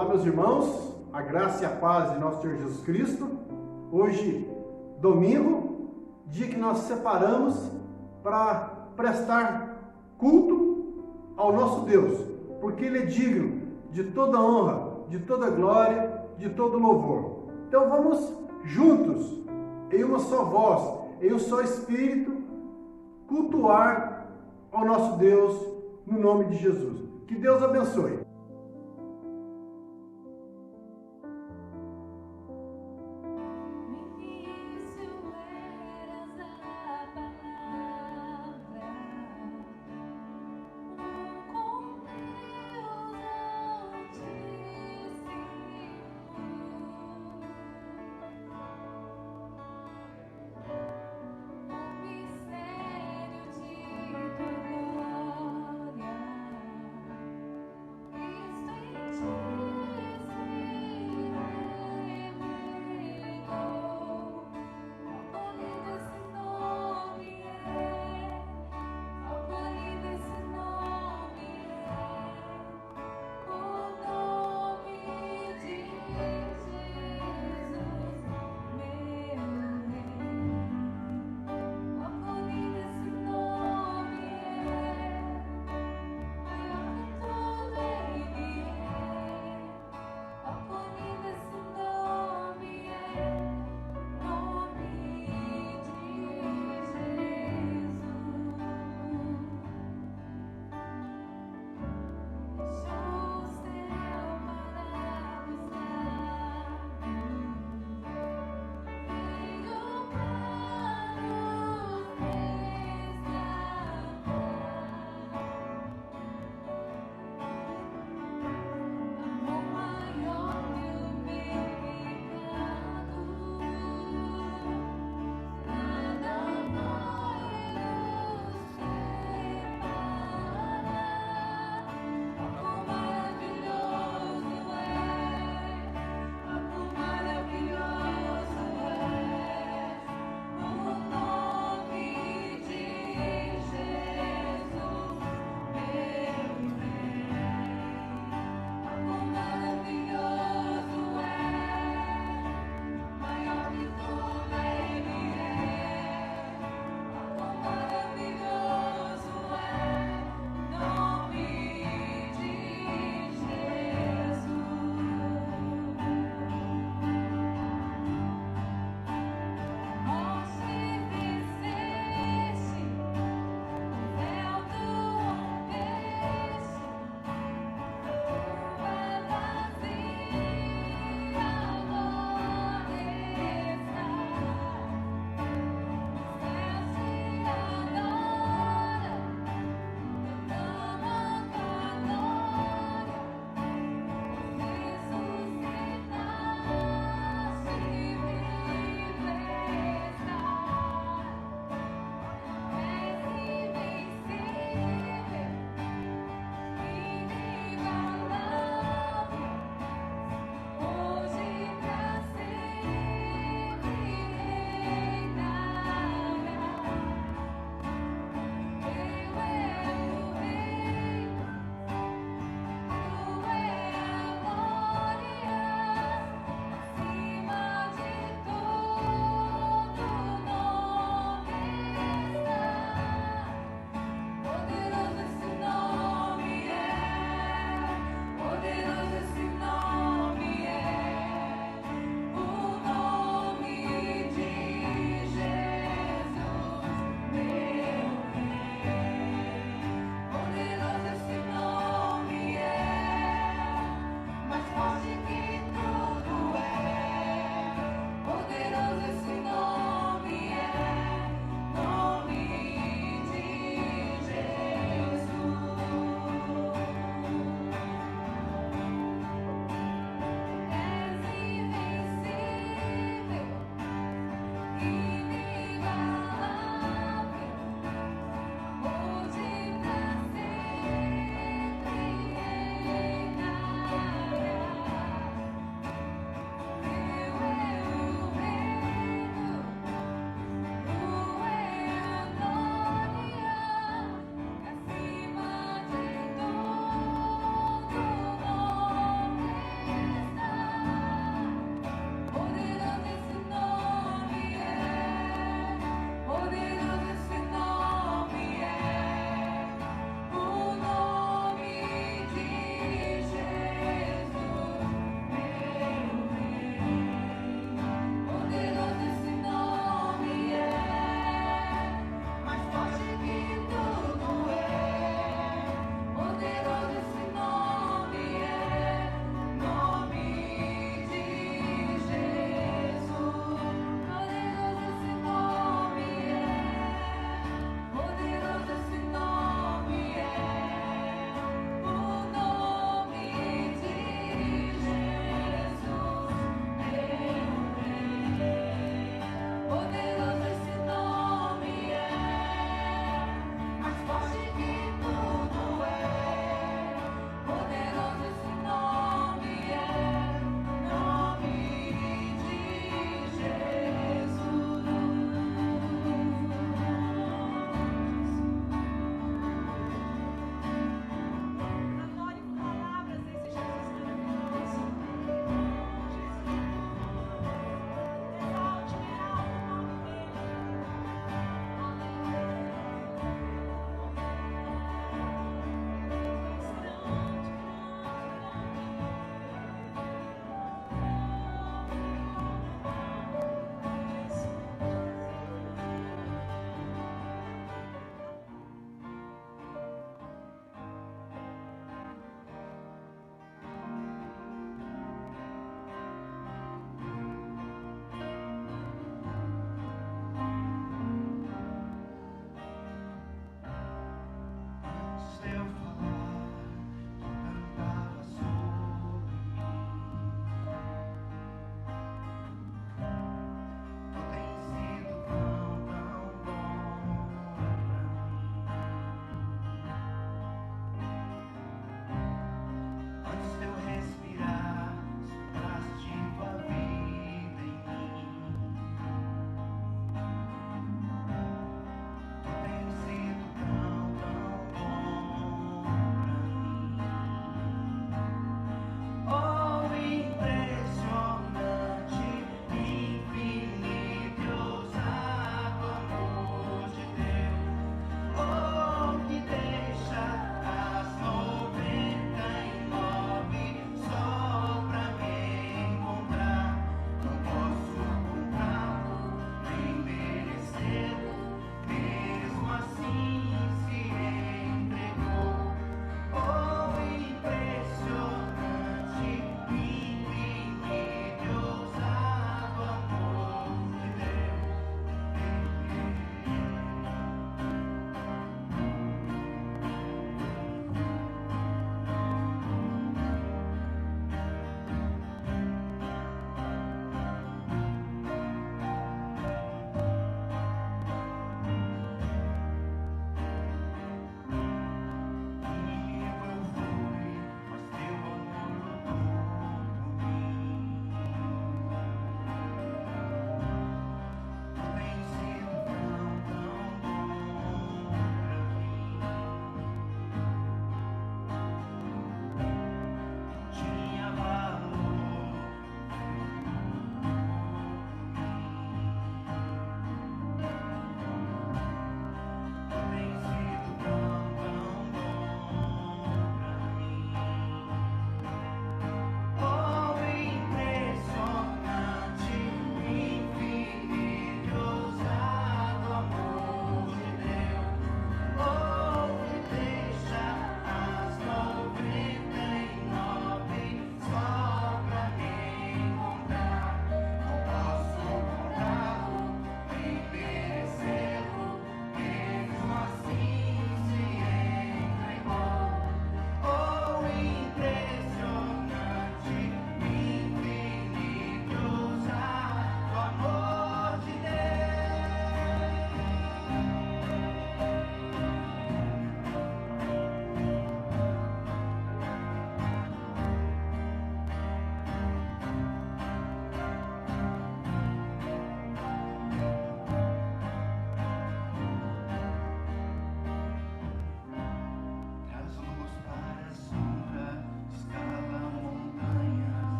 Olá, meus irmãos, a graça e a paz de nosso Senhor Jesus Cristo. Hoje, domingo, dia que nós separamos para prestar culto ao nosso Deus, porque Ele é digno de toda honra, de toda glória, de todo louvor. Então vamos juntos, em uma só voz, em um só Espírito, cultuar ao nosso Deus no nome de Jesus. Que Deus abençoe.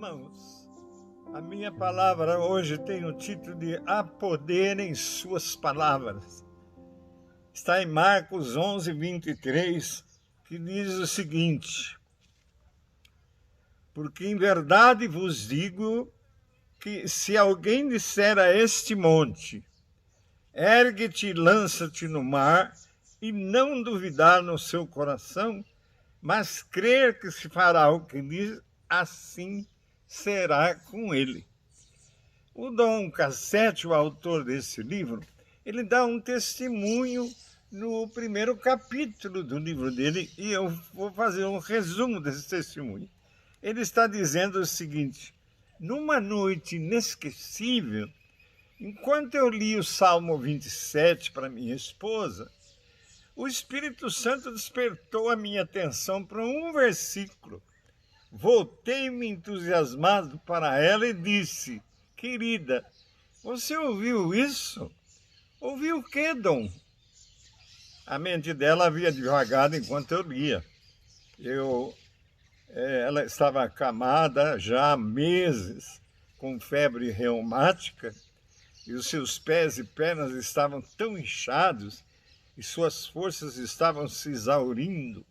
Irmãos, a minha palavra hoje tem o título de Há Poder em Suas Palavras. Está em Marcos 11, 23, que diz o seguinte: porque em verdade vos digo que se alguém disser a este monte, ergue-te e lança-te no mar, e não duvidar no seu coração, mas crer que se fará o que diz, assim será com ele. O Dom Cassete, o autor desse livro, ele dá um testemunho no primeiro capítulo do livro dele, e eu vou fazer um resumo desse testemunho. Ele está dizendo o seguinte: numa noite inesquecível, enquanto eu li o Salmo 27 para minha esposa, o Espírito Santo despertou a minha atenção para um versículo. Voltei-me entusiasmado para ela e disse: querida, você ouviu isso? Ouviu o quê, Dom? A mente dela havia divagado enquanto eu lia. Ela estava acamada já há meses com febre reumática e os seus pés e pernas estavam tão inchados e suas forças estavam se exaurindo.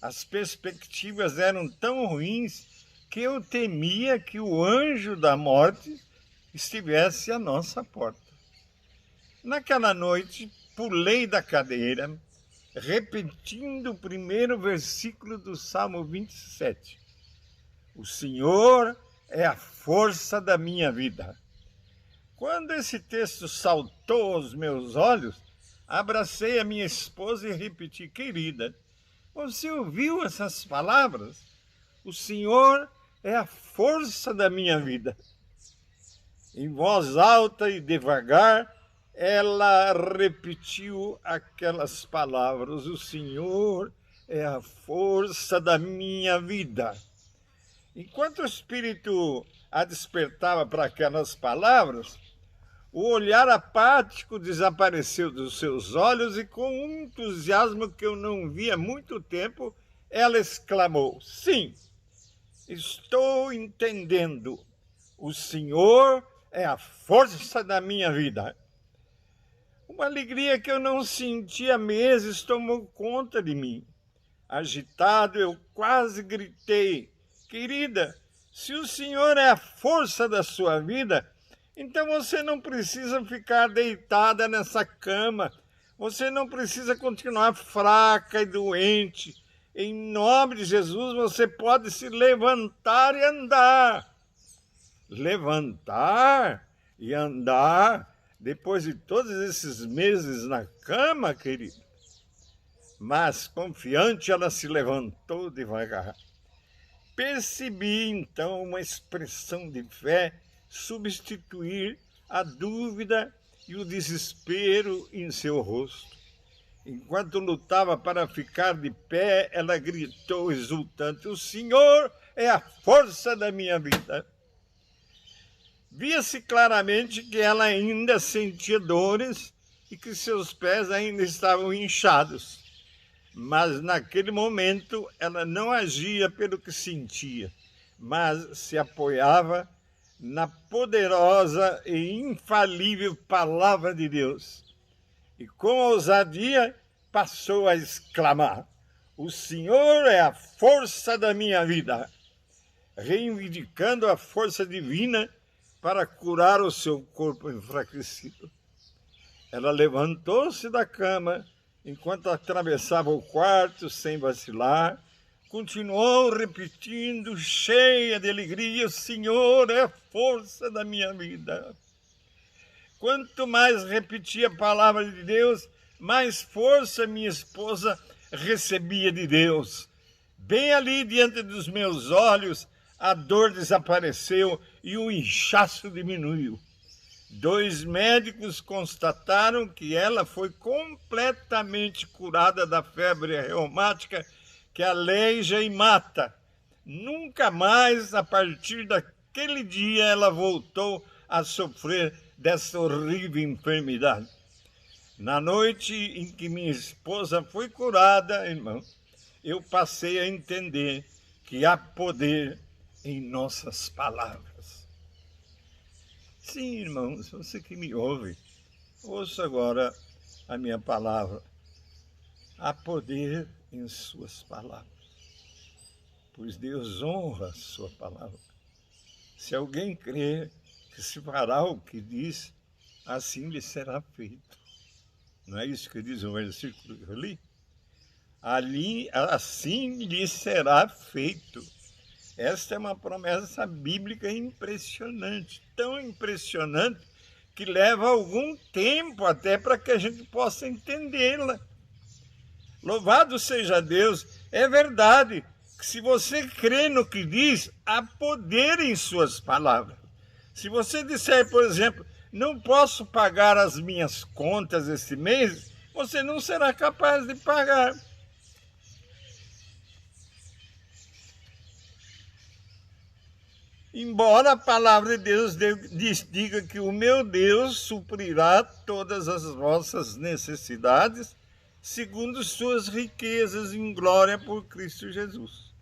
As perspectivas eram tão ruins que eu temia que o anjo da morte estivesse à nossa porta. Naquela noite, pulei da cadeira, repetindo o primeiro versículo do Salmo 27. O Senhor é a força da minha vida. Quando esse texto saltou aos meus olhos, abracei a minha esposa e repeti: querida, você ouviu essas palavras? O Senhor é a força da minha vida. Em voz alta e devagar, ela repetiu aquelas palavras: o Senhor é a força da minha vida. Enquanto o Espírito a despertava para aquelas palavras, o olhar apático desapareceu dos seus olhos e, com um entusiasmo que eu não via há muito tempo, ela exclamou: sim, estou entendendo. O Senhor é a força da minha vida. Uma alegria que eu não sentia há meses tomou conta de mim. Agitado, eu quase gritei: querida, se o Senhor é a força da sua vida, então você não precisa ficar deitada nessa cama. Você não precisa continuar fraca e doente. Em nome de Jesus, você pode se levantar e andar. Levantar e andar depois de todos esses meses na cama, querido? Mas, confiante, ela se levantou devagar. Percebi, então, uma expressão de fé substituir a dúvida e o desespero em seu rosto. Enquanto lutava para ficar de pé, ela gritou exultante: o Senhor é a força da minha vida. Via-se claramente que ela ainda sentia dores e que seus pés ainda estavam inchados. Mas naquele momento ela não agia pelo que sentia, mas se apoiava na poderosa e infalível palavra de Deus. E com ousadia passou a exclamar: o Senhor é a força da minha vida, reivindicando a força divina para curar o seu corpo enfraquecido. Ela levantou-se da cama enquanto atravessava o quarto sem vacilar, continuou repetindo, cheia de alegria: o Senhor é a força da minha vida. Quanto mais repetia a palavra de Deus, mais força minha esposa recebia de Deus. Bem ali diante dos meus olhos, a dor desapareceu e o inchaço diminuiu. 2 médicos constataram que ela foi completamente curada da febre reumática que aleija e mata. Nunca mais, a partir daquele dia, ela voltou a sofrer dessa horrível enfermidade. Na noite em que minha esposa foi curada, irmão, eu passei a entender que há poder em nossas palavras. Sim, irmãos, você que me ouve, ouça agora a minha palavra. Há poder em suas palavras, pois Deus honra a sua palavra. Se alguém crer que se fará o que diz, assim lhe será feito. Não é isso que diz o versículo que eu li? Assim lhe será feito. Esta é uma promessa bíblica impressionante, tão impressionante, que leva algum tempo até para que a gente possa entendê-la. Louvado seja Deus, é verdade que se você crê no que diz, há poder em suas palavras. Se você disser, por exemplo, não posso pagar as minhas contas este mês, você não será capaz de pagar. Embora a palavra de Deus diga que o meu Deus suprirá todas as vossas necessidades, segundo suas riquezas em glória por Cristo Jesus.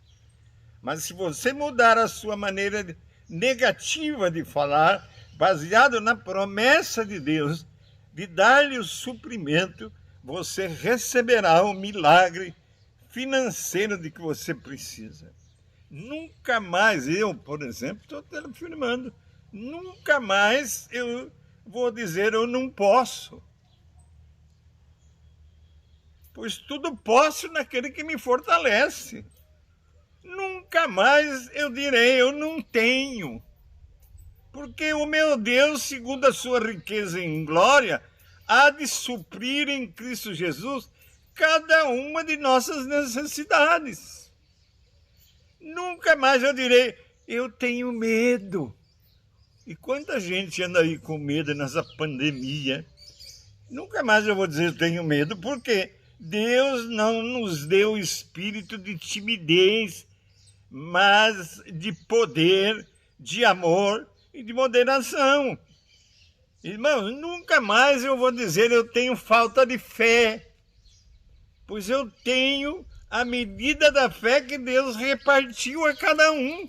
Mas se você mudar a sua maneira negativa de falar, baseado na promessa de Deus, de dar-lhe o suprimento, você receberá o milagre financeiro de que você precisa. Nunca mais eu, por exemplo, estou afirmando, nunca mais eu vou dizer eu não posso. Pois tudo posso naquele que me fortalece. Nunca mais eu direi eu não tenho. Porque o meu Deus, segundo a sua riqueza em glória, há de suprir em Cristo Jesus cada uma de nossas necessidades. Nunca mais eu direi, eu tenho medo. E quanta gente anda aí com medo nessa pandemia? Nunca mais eu vou dizer eu tenho medo, porque Deus não nos deu espírito de timidez, mas de poder, de amor e de moderação. Irmãos, nunca mais eu vou dizer eu tenho falta de fé, pois eu tenho a medida da fé que Deus repartiu a cada um.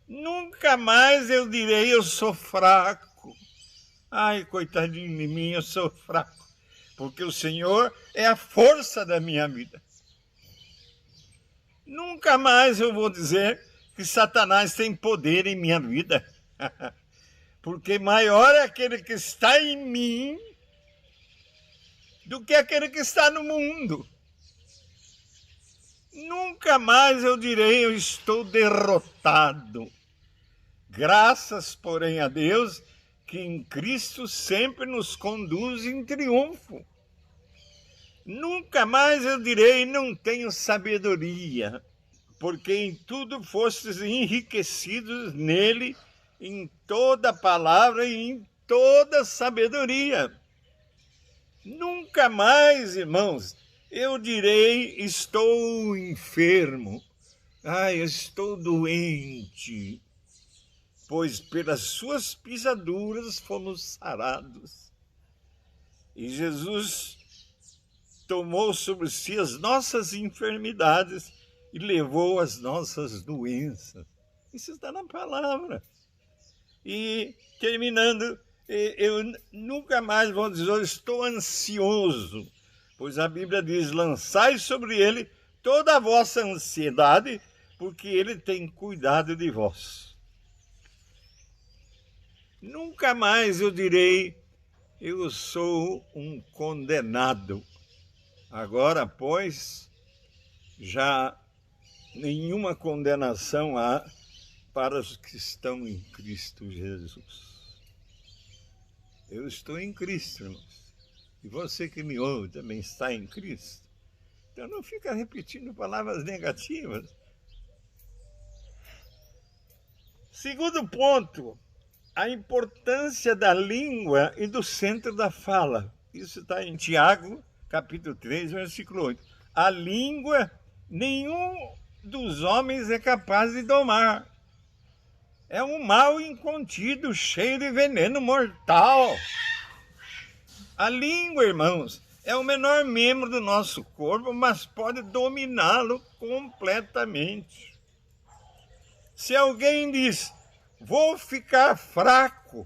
Nunca mais eu direi eu sou fraco. Ai, coitadinho de mim, eu sou fraco, porque o Senhor é a força da minha vida. Nunca mais eu vou dizer que Satanás tem poder em minha vida, porque maior é aquele que está em mim do que aquele que está no mundo. Nunca mais eu direi eu estou derrotado. Graças, porém, a Deus, que em Cristo sempre nos conduz em triunfo. Nunca mais eu direi não tenho sabedoria, porque em tudo fostes enriquecidos nele, em toda palavra e em toda sabedoria. Nunca mais, irmãos, eu direi estou enfermo, eu estou doente, pois pelas suas pisaduras fomos sarados. E Jesus tomou sobre si as nossas enfermidades e levou as nossas doenças. Isso está na palavra. E, terminando, eu nunca mais vou dizer, eu estou ansioso, pois a Bíblia diz, lançai sobre ele toda a vossa ansiedade, porque ele tem cuidado de vós. Nunca mais eu direi, eu sou um condenado. Agora, pois, já nenhuma condenação há para os que estão em Cristo Jesus. Eu estou em Cristo, irmãos. E você que me ouve também está em Cristo. Então não fica repetindo palavras negativas. Segundo ponto, a importância da língua e do centro da fala. Isso está em Tiago, capítulo 3, versículo 8. A língua, nenhum dos homens é capaz de domar. É um mal incontido, cheio de veneno mortal. A língua, irmãos, é o menor membro do nosso corpo, mas pode dominá-lo completamente. Se alguém diz, vou ficar fraco,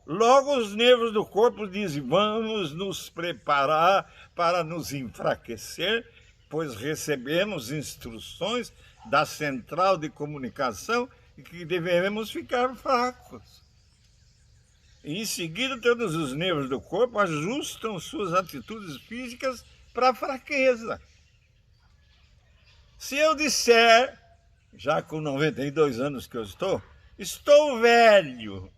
logo os nervos do corpo dizem, vamos nos preparar para nos enfraquecer, pois recebemos instruções da central de comunicação que devemos ficar fracos. Em seguida, todos os nervos do corpo ajustam suas atitudes físicas para a fraqueza. Se eu disser, já com 92 anos que eu estou velho,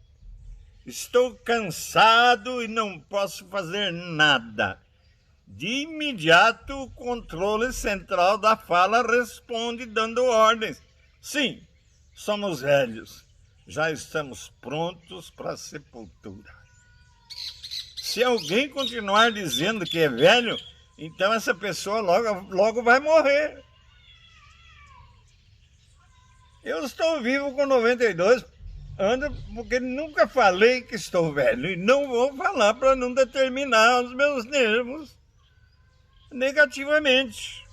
estou cansado e não posso fazer nada, de imediato o controle central da fala responde dando ordens. Sim, somos velhos, já estamos prontos para a sepultura. Se alguém continuar dizendo que é velho, então essa pessoa logo vai morrer. Eu estou vivo com 92 anos porque nunca falei que estou velho e não vou falar para não determinar os meus nervos negativamente.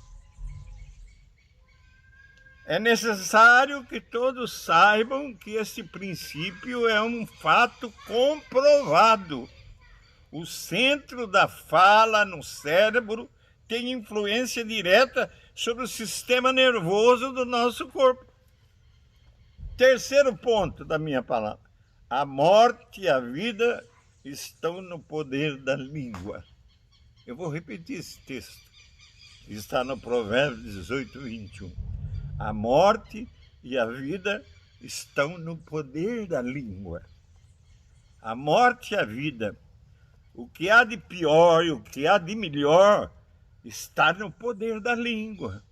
É necessário que todos saibam que esse princípio é um fato comprovado. O centro da fala no cérebro tem influência direta sobre o sistema nervoso do nosso corpo. Terceiro ponto da minha palavra. A morte e a vida estão no poder da língua. Eu vou repetir esse texto. Está no Provérbios 18, 21. A morte e a vida estão no poder da língua. A morte e a vida, o que há de pior e o que há de melhor, está no poder da língua.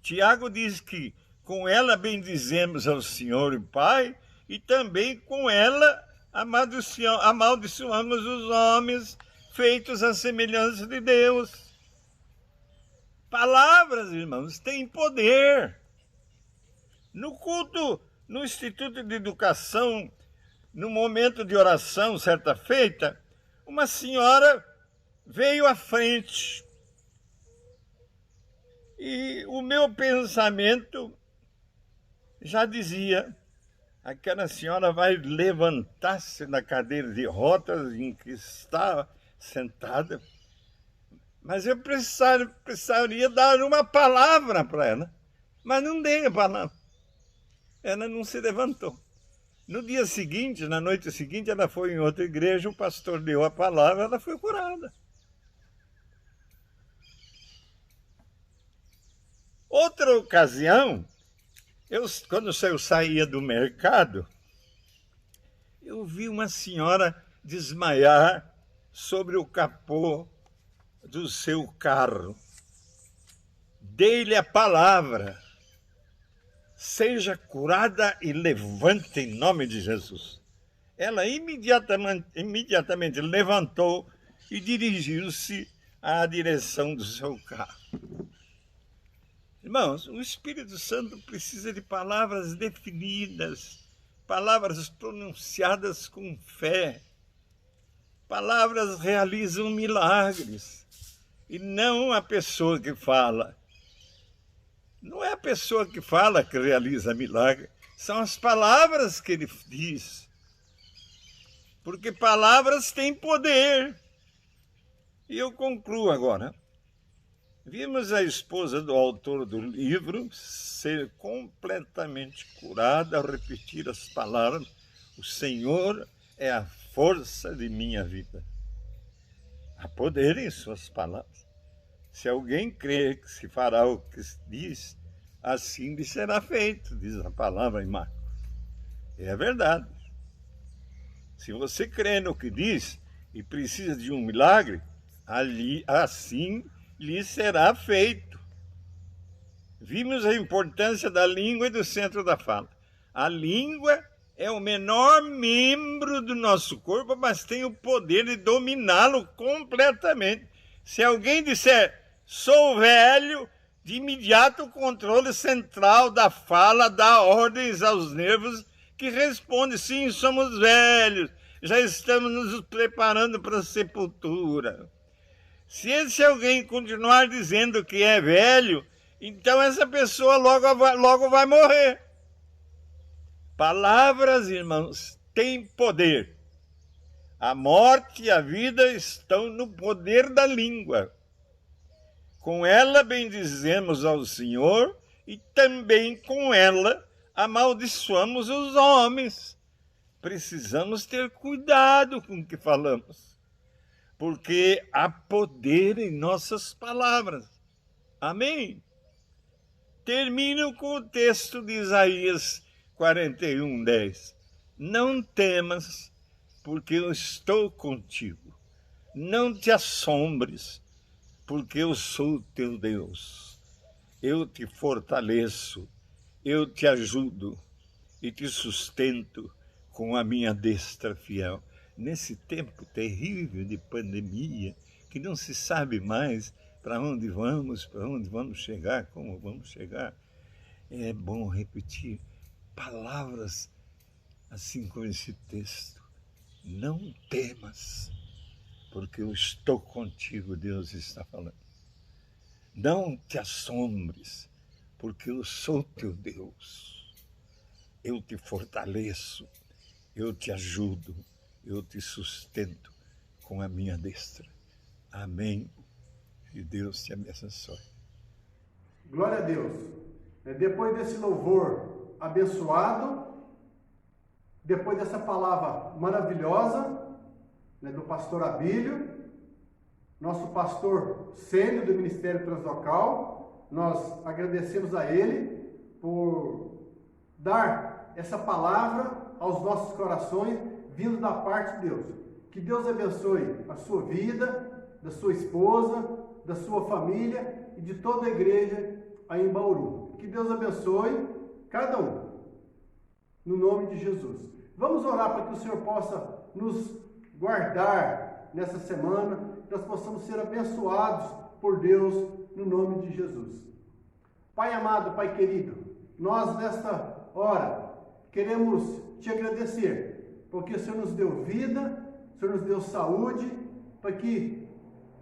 Tiago diz que com ela bendizemos ao Senhor e Pai, e também com ela amaldiçoamos os homens feitos à semelhança de Deus. Palavras, irmãos, têm poder. No culto, no Instituto de Educação, no momento de oração, certa feita, uma senhora veio à frente. E o meu pensamento já dizia, aquela senhora vai levantar-se da cadeira de rodas em que está sentada, mas eu precisaria dar uma palavra para ela, mas não dei a palavra. Ela não se levantou. No dia seguinte, na noite seguinte, ela foi em outra igreja, o pastor deu a palavra, ela foi curada. Outra ocasião, quando eu saía do mercado, eu vi uma senhora desmaiar sobre o capô do seu carro. Dei-lhe a palavra, seja curada e levante em nome de Jesus. Ela imediatamente levantou e dirigiu-se à direção do seu carro. Irmãos, o Espírito Santo precisa de palavras definidas, palavras pronunciadas com fé. Palavras realizam milagres, e não a pessoa que fala. Não é a pessoa que fala que realiza milagre, são as palavras que ele diz. Porque palavras têm poder. E eu concluo agora. Vimos a esposa do autor do livro ser completamente curada ao repetir as palavras: o Senhor é a força de minha vida. Há poder em suas palavras. Se alguém crê que se fará o que diz, assim lhe será feito, diz a palavra em Marcos. É verdade. Se você crê no que diz e precisa de um milagre, assim lhe será feito. Vimos a importância da língua e do centro da fala. A língua é o menor membro do nosso corpo, mas tem o poder de dominá-lo completamente. Se alguém disser, sou velho, de imediato o controle central da fala dá ordens aos nervos que respondem, sim, somos velhos, já estamos nos preparando para a sepultura. Se esse alguém continuar dizendo que é velho, então essa pessoa logo vai morrer. Palavras, irmãos, têm poder. A morte e a vida estão no poder da língua. Com ela bendizemos ao Senhor e também com ela amaldiçoamos os homens. Precisamos ter cuidado com o que falamos, porque há poder em nossas palavras. Amém? Termino com o texto de Isaías 41:10. Não temas, porque eu estou contigo. Não te assombres, porque eu sou teu Deus. Eu te fortaleço, eu te ajudo e te sustento com a minha destra fiel. Nesse tempo terrível de pandemia, que não se sabe mais para onde vamos chegar, como vamos chegar, é bom repetir palavras assim como esse texto. Não temas, porque eu estou contigo, Deus está falando. Não te assombres, porque eu sou teu Deus. Eu te fortaleço, eu te ajudo, eu te sustento com a minha destra. Amém. E Deus te abençoe. Glória a Deus. Depois desse louvor abençoado, depois dessa palavra maravilhosa, do pastor Abílio, nosso pastor sênior do Ministério Translocal, nós agradecemos a ele por dar essa palavra aos nossos corações, vindo da parte de Deus. Que Deus abençoe a sua vida, da sua esposa, da sua família e de toda a igreja aí em Bauru. Que Deus abençoe cada um, no nome de Jesus. Vamos orar para que o Senhor possa nos guardar nessa semana, que nós possamos ser abençoados por Deus, no nome de Jesus. Pai amado, Pai querido, nós nesta hora queremos te agradecer, porque o Senhor nos deu vida, o Senhor nos deu saúde, para que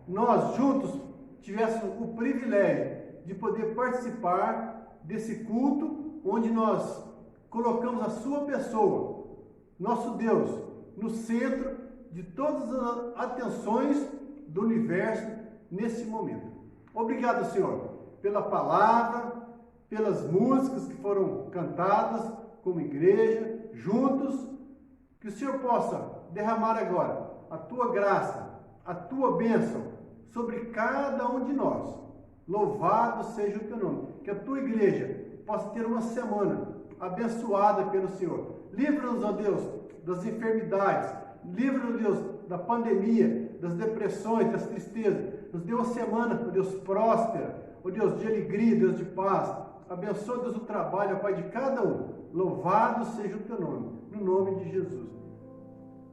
nós juntos tivéssemos o privilégio de poder participar desse culto, onde nós colocamos a sua pessoa, nosso Deus, no centro de todas as atenções do universo nesse momento. Obrigado, Senhor, pela palavra, pelas músicas que foram cantadas como igreja, juntos. Que o Senhor possa derramar agora a tua graça, a tua bênção sobre cada um de nós. Louvado seja o teu nome. Que a tua igreja possa ter uma semana abençoada pelo Senhor. Livra-nos, ó Deus, das enfermidades. Livra-nos, Deus, da pandemia, das depressões, das tristezas. Nos dê uma semana, ó Deus, próspera. Ó Deus, de alegria, Deus, de paz. Abençoa, Deus, o trabalho, ó Pai, de cada um. Louvado seja o teu nome, no nome de Jesus.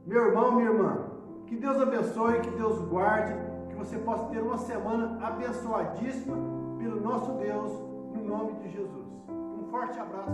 Meu irmão, minha irmã, que Deus abençoe, que Deus guarde, que você possa ter uma semana abençoadíssima pelo nosso Deus, no nome de Jesus. Um forte abraço.